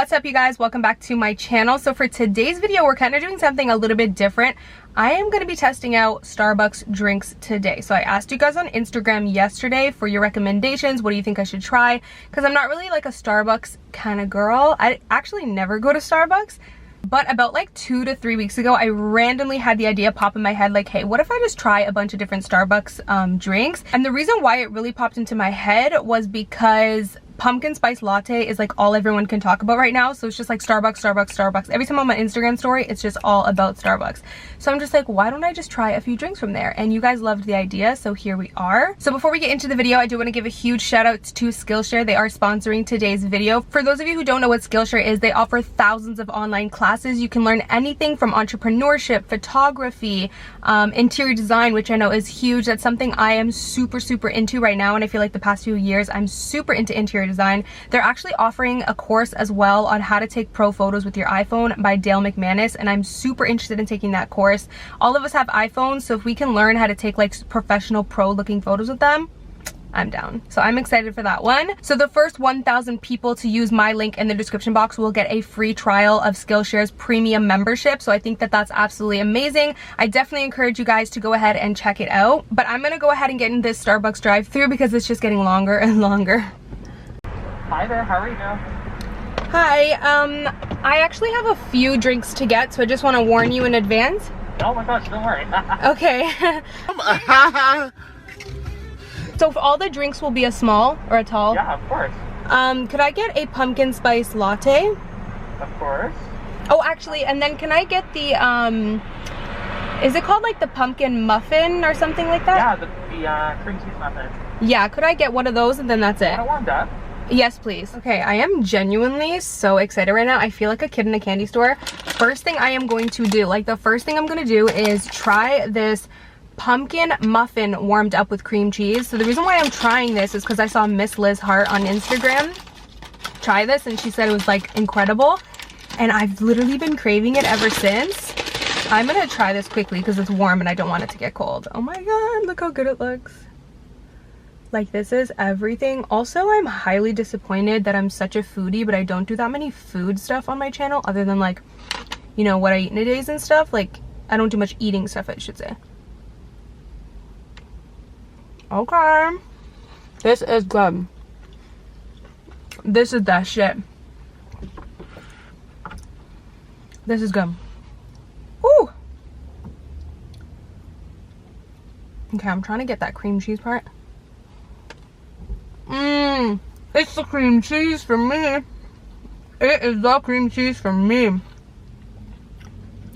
What's up, you guys? Welcome back to my channel. So for today's video, we're kind of doing something a little bit different. I am going to be testing out Starbucks drinks today. So I asked you guys on Instagram yesterday for your recommendations. What do you think I should try? Because I'm not really like a Starbucks kind of girl. I actually never go to Starbucks. But about like 2 to 3 weeks ago, I randomly had the idea pop in my head like, hey, what if I just try a bunch of different Starbucks drinks? And the reason why it really popped into my head was because pumpkin spice latte is like all everyone can talk about right now. So it's just like Starbucks, Starbucks, Starbucks. Every time I'm on my Instagram story, it's just all about Starbucks. So I'm just like, why don't I just try a few drinks from there? And you guys loved the idea, so here we are. So before we get into the video, I do want to give a huge shout out to Skillshare. They are sponsoring today's video. For those of you who don't know what Skillshare is, they offer thousands of online classes. You can learn anything from entrepreneurship, photography, interior design, which I know is huge. That's something I am super into right now, and I feel like the past few years I'm super into interior design. They're actually offering a course as well on how to take pro photos with your iPhone by Dale McManus, and I'm super interested in taking that course. All of us have iPhones, so if we can learn how to take like professional pro looking photos with them, I'm down. So I'm excited for that one. So the first 1,000 people to use my link in the description box will get a free trial of Skillshare's premium membership. So I think that that's absolutely amazing. I definitely encourage you guys to go ahead and check it out. But I'm gonna go ahead and get in this Starbucks drive-through because it's just getting longer and longer. Hi there, how are you? Hi, I actually have a few drinks to get, so I just want to warn you in advance. Oh my gosh, don't worry. Okay. So all the drinks will be a small or a tall? Yeah, of course. Could I get a pumpkin spice latte? Of course. Oh, actually, and then can I get the, is it called like the pumpkin muffin or something like that? Yeah, the cream cheese muffin. Yeah, could I get one of those and then that's it? I warmed up. Yes, please. Okay, I am genuinely so excited right now. I feel like a kid in a candy store. First thing I am going to do, like the first thing I'm going to do is try this pumpkin muffin warmed up with cream cheese. So the reason why I'm trying this is because I saw Miss Liz Hart on Instagram try this and she said it was like incredible. And I've literally been craving it ever since. I'm going to try this quickly because it's warm and I don't want it to get cold. Oh my god, look how good it looks. Like, this is everything. Also, I'm highly disappointed that I'm such a foodie, but I don't do that many food stuff on my channel other than like, you know, what I eat in a days and stuff. Like, I don't do much eating stuff, I should say. Okay. This is good. This is that shit. This is good. Ooh. Okay, I'm trying to get that cream cheese part. It's the cream cheese for me. It is the cream cheese for me.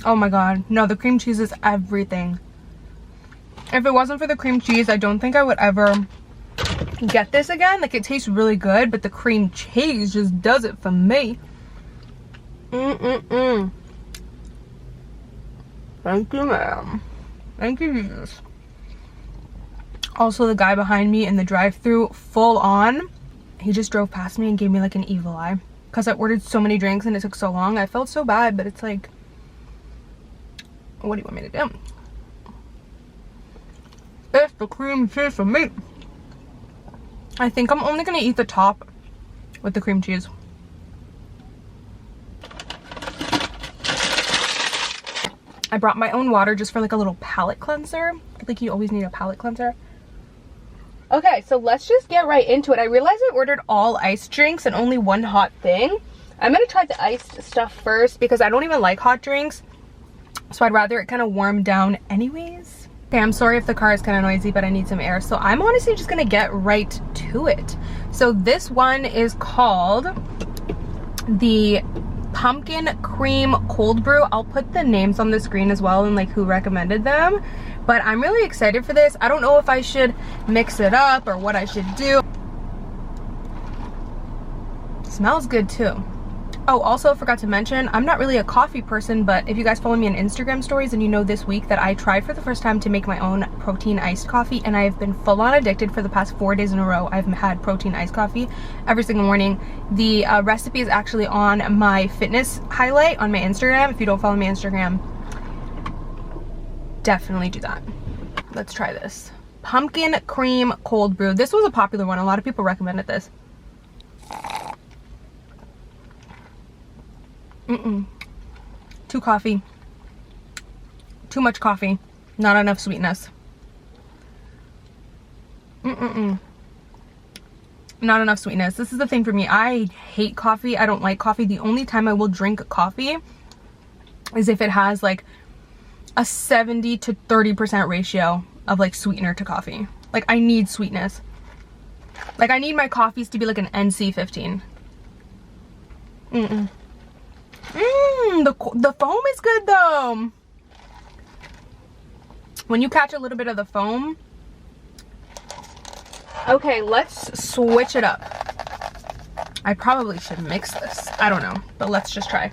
Oh my god. No, the cream cheese is everything. If it wasn't for the cream cheese, I don't think I would ever get this again. Like, it tastes really good, but the cream cheese just does it for me. Thank you, ma'am. Thank you, Jesus. Also, the guy behind me in the drive-thru, full on, he just drove past me and gave me like an evil eye because I ordered so many drinks and it took so long. I felt so bad, but it's like, what do you want me to do? It's the cream cheese for me. I think I'm only gonna eat the top with the cream cheese. I brought my own water just for like a little palate cleanser. I think you always need a palate cleanser. Okay, so let's just get right into it. I realized I ordered all iced drinks and only one hot thing. I'm gonna try the iced stuff first because I don't even like hot drinks. So I'd rather it kind of warm down anyways. Okay, I'm sorry if the car is kind of noisy, but I need some air. So I'm honestly just gonna get right to it. So this one is called the pumpkin cream cold brew. I'll put the names on the screen as well and like who recommended them. But I'm really excited for this. I don't know if I should mix it up or what I should do. Smells good too. Oh, also forgot to mention, I'm not really a coffee person, but if you guys follow me on Instagram stories, and you know this week that I tried for the first time to make my own protein iced coffee, and I've been full on addicted for the past 4 days in a row. I've had protein iced coffee every single morning. The recipe is actually on my fitness highlight on my Instagram. If you don't follow me on Instagram, definitely do that. Let's try this. Pumpkin cream cold brew. This was a popular one. A lot of people recommended this. Too coffee. Too much coffee. Not enough sweetness. Not enough sweetness. This is the thing for me. I hate coffee. I don't like coffee. The only time I will drink coffee is if it has like a 70 to 30% ratio of like sweetener to coffee. Like I need sweetness. Like I need my coffees to be like an NC 15. The foam is good though. When you catch a little bit of the foam. Okay, let's switch it up. I probably should mix this. I don't know, but let's just try.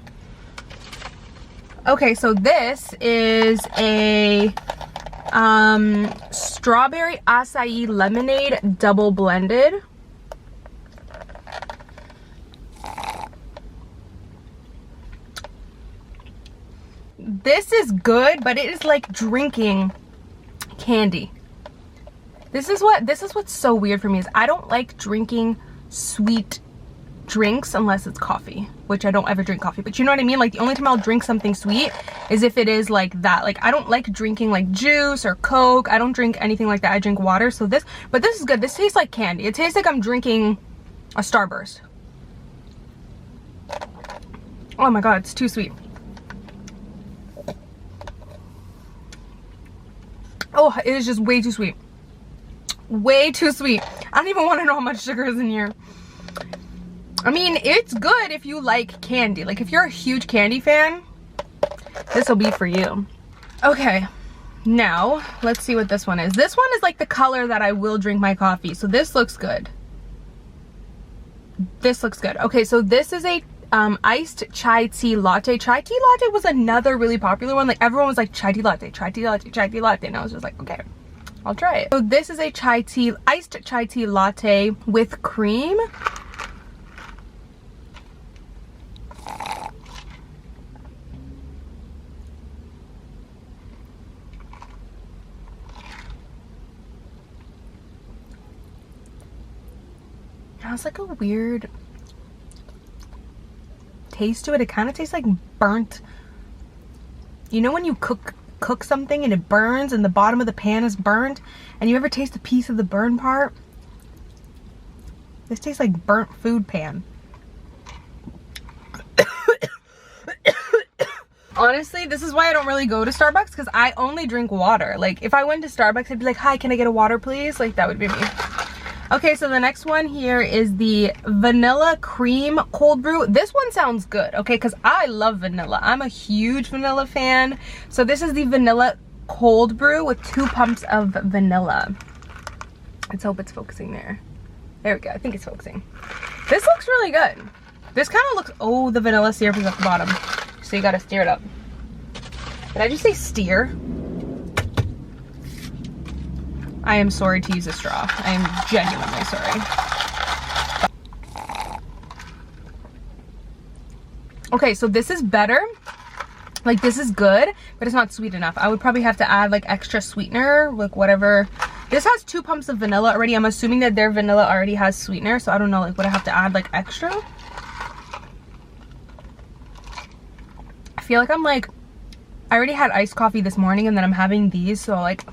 Okay, so this is a strawberry acai lemonade double blended. This is good, but it is like drinking candy. This is what's so weird for me is I don't like drinking sweet drinks unless it's coffee, which I don't ever drink coffee, but you know what I mean? Like the only time I'll drink something sweet is if it is like that. Like I don't like drinking like juice or Coke. I don't drink anything like that. I drink water. So this is good. This tastes like candy. It tastes like I'm drinking a Starburst. Oh my God, it's too sweet. Oh, it is just way too sweet. Way too sweet. I don't even want to know how much sugar is in here. I mean, it's good if you like candy. Like if you're a huge candy fan, this will be for you. Okay, now let's see what this one is. This one is like the color that I will drink my coffee. So this looks good. This looks good. Okay, so this is a iced chai tea latte. Chai tea latte was another really popular one. Like everyone was like chai tea latte, chai tea latte, chai tea latte. And I was just like, okay, I'll try it. So this is a iced chai tea latte with cream. It has like a weird taste to it. It kind of tastes like burnt. You know when you cook something and it burns and the bottom of the pan is burnt, and you ever taste a piece of the burn part? This tastes like burnt food pan. Honestly, this is why I don't really go to Starbucks, because I only drink water. Like if I went to Starbucks, I'd be like, hi, can I get a water please? Like that would be me. Okay, so the next one here is the vanilla cream cold brew. This one sounds good, okay, because I love vanilla. I'm a huge vanilla fan. So this is the vanilla cold brew with 2 pumps of vanilla. Let's hope it's focusing there. There we go, I think it's focusing. This looks really good. This kind of looks, oh, the vanilla syrup is at the bottom. So you gotta stir it up. Did I just say steer? I am sorry to use a straw. I am genuinely sorry. Okay, so this is better. Like this is good, but it's not sweet enough. I would probably have to add like extra sweetener, like whatever. This has 2 pumps of vanilla already. I'm assuming that their vanilla already has sweetener, so I don't know, like would I have to add like extra? I feel like I already had iced coffee this morning and then I'm having these, so like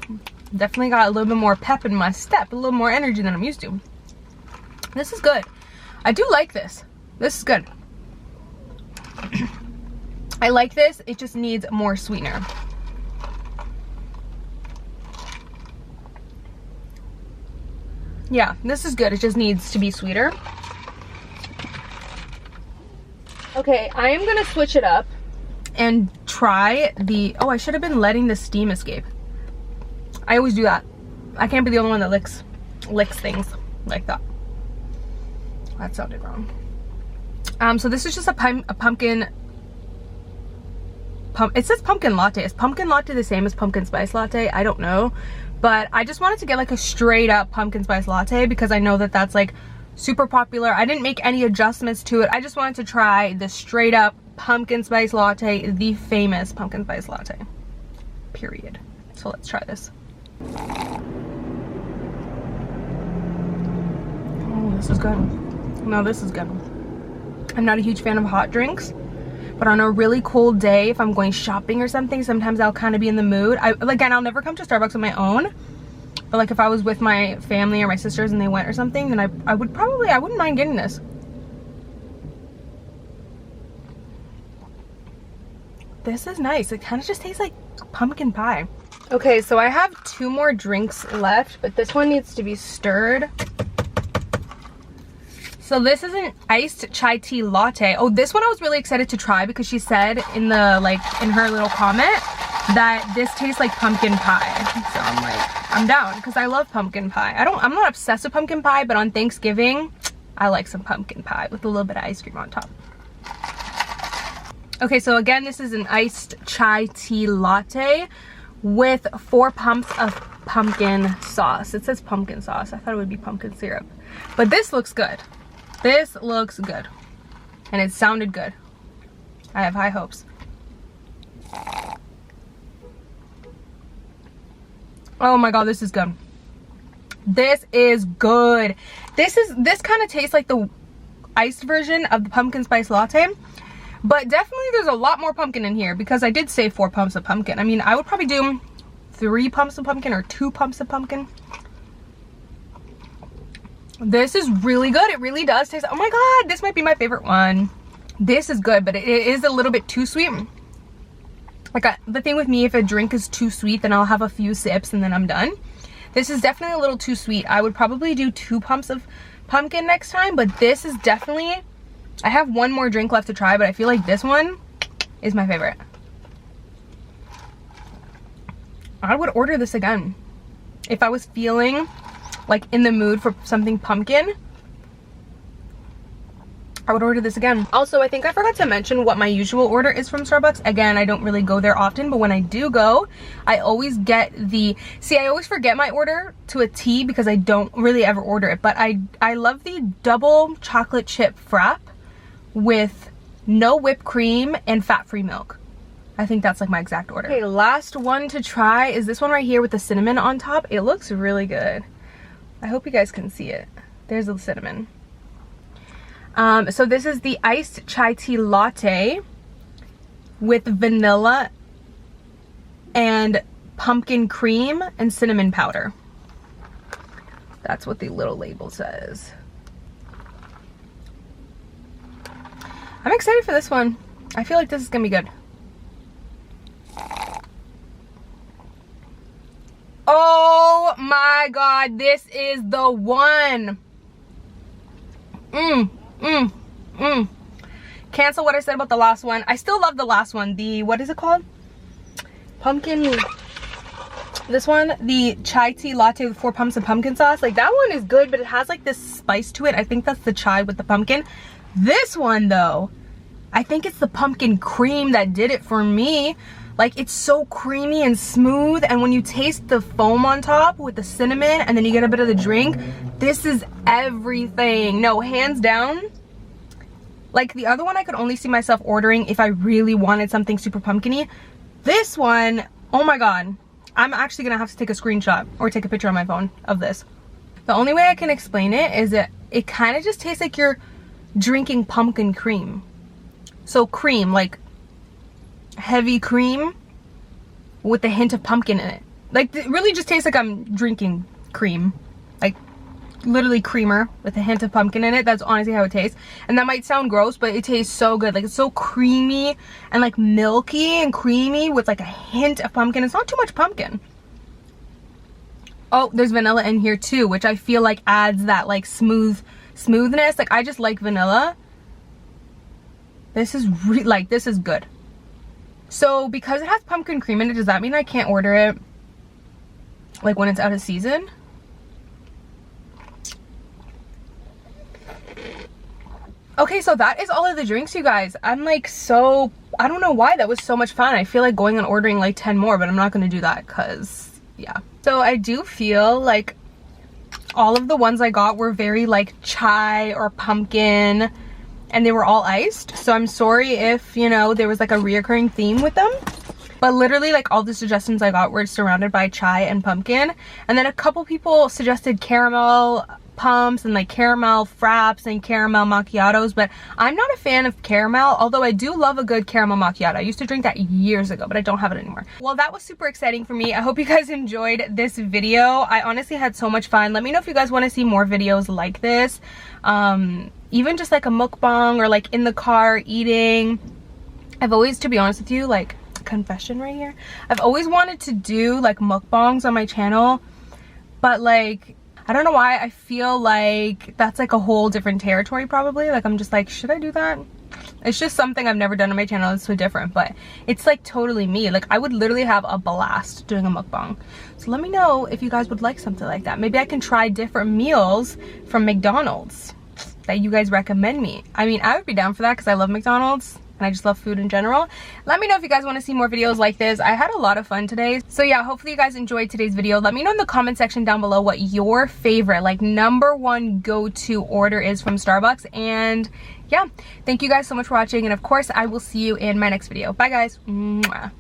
definitely got a little bit more pep in my step, a little more energy than I'm used to. This is good. I do like this. This is good. I like this. It just needs more sweetener. Yeah, this is good. It just needs to be sweeter. Okay, I am gonna switch it up and try the, oh, I should have been letting the steam escape. I always do that. I can't be the only one that licks things like that. That sounded wrong. So this is just a pumpkin. It says pumpkin latte. Is pumpkin latte the same as pumpkin spice latte? I don't know. But I just wanted to get like a straight up pumpkin spice latte because I know that that's like super popular. I didn't make any adjustments to it. I just wanted to try the straight up pumpkin spice latte, the famous pumpkin spice latte. Period. So let's try this. Oh, this is good. No, this is good. I'm not a huge fan of hot drinks, But on a really cold day, if I'm going shopping or something, sometimes I'll kind of be in the mood. Again, I'll never come to Starbucks on my own. But like if I was with my family or my sisters and they went or something, then I wouldn't mind getting this. This is nice. It kind of just tastes like pumpkin pie. Okay, so I have 2 more drinks left, but this one needs to be stirred. So this is an iced chai tea latte. Oh, this one I was really excited to try because she said in the in her little comment that this tastes like pumpkin pie. So I'm like, I'm down because I love pumpkin pie. I'm not obsessed with pumpkin pie, but on Thanksgiving, I like some pumpkin pie with a little bit of ice cream on top. Okay, so again, this is an iced chai tea latte with 4 pumps of pumpkin sauce. It says pumpkin sauce. I thought it would be pumpkin syrup. But this looks good. This looks good. And it sounded good. I have high hopes. Oh my god, this is good. This is good. This kind of tastes like the iced version of the pumpkin spice latte. But definitely there's a lot more pumpkin in here because I did say 4 pumps of pumpkin. I mean, I would probably do 3 pumps of pumpkin or 2 pumps of pumpkin. This is really good. It really does taste, oh my god, this might be my favorite one. This is good, but it is a little bit too sweet. Like the thing with me, if a drink is too sweet, then I'll have a few sips and then I'm done. This is definitely a little too sweet. I would probably do 2 pumps of pumpkin next time, but this is definitely, I have 1 more drink left to try, but I feel like this one is my favorite. I would order this again. If I was feeling like in the mood for something pumpkin, I would order this again. Also, I think I forgot to mention what my usual order is from Starbucks. Again, I don't really go there often, but when I do go, I always get I always forget my order to a T because I don't really ever order it, but I love the double chocolate chip frap with no whipped cream and fat-free milk. I think that's like my exact order. Okay, last one to try is this one right here with the cinnamon on top. It looks really good. I hope you guys can see it. There's the cinnamon. So this is the iced chai tea latte with vanilla and pumpkin cream and cinnamon powder. That's what the little label says. I'm excited for this one. I feel like this is gonna be good. Oh my god, this is the one. Cancel what I said about the last one. I still love the last one. The, what is it called? Pumpkin. This one, the chai tea latte with 4 pumps of pumpkin sauce. Like that one is good, but it has like this spice to it. I think that's the chai with the pumpkin. This one though, I think it's the pumpkin cream that did it for me. Like it's so creamy and smooth, and when you taste the foam on top with the cinnamon and then you get a bit of the drink, this is everything. No, hands down. Like the other one I could only see myself ordering if I really wanted something super pumpkin-y. This one, oh my god. I'm actually gonna have to take a screenshot or take a picture on my phone of this. The only way I can explain it is that it kind of just tastes like you're drinking pumpkin cream. So cream, like heavy cream with a hint of pumpkin in it. Like it really just tastes like I'm drinking cream. Like literally creamer with a hint of pumpkin in it. That's honestly how it tastes. And that might sound gross, but it tastes so good. Like it's so creamy and like milky and creamy with like a hint of pumpkin. It's not too much pumpkin. Oh, there's vanilla in here too, which I feel like adds that like smoothness. Like I just like vanilla. This is this is good. So because it has pumpkin cream in it, does that mean I can't order it like when it's out of season? Okay, so that is all of the drinks, you guys. I'm like so, I don't know why that was so much fun. I feel like going and ordering like 10 more, but I'm not going to do that because yeah. So I do feel like all of the ones I got were very like chai or pumpkin, and they were all iced. So I'm sorry if, you know, there was like a reoccurring theme with them. But literally like all the suggestions I got were surrounded by chai and pumpkin. And then a couple people suggested caramel, pumps and like caramel fraps and caramel macchiatos, but I'm not a fan of caramel, although I do love a good caramel macchiato. I used to drink that years ago, but I don't have it anymore. Well, that was super exciting for me. I hope you guys enjoyed this video. I honestly had so much fun. Let me know if you guys want to see more videos like this, even just like a mukbang or like in the car eating. I've always, to be honest with you, like, confession right here, I've always wanted to do like mukbangs on my channel, but like I don't know why, I feel like that's like a whole different territory probably. Like I'm just like, should I do that? It's just something I've never done on my channel. It's so different, but it's like totally me. Like I would literally have a blast doing a mukbang. So let me know if you guys would like something like that. Maybe I can try different meals from McDonald's that you guys recommend me. I mean, I would be down for that because I love McDonald's and I just love food in general. Let me know if you guys want to see more videos like this. I had a lot of fun today. So yeah, hopefully you guys enjoyed today's video. Let me know in the comment section down below what your favorite, like #1 go-to order is from Starbucks. And yeah, thank you guys so much for watching. And of course, I will see you in my next video. Bye guys. Mwah.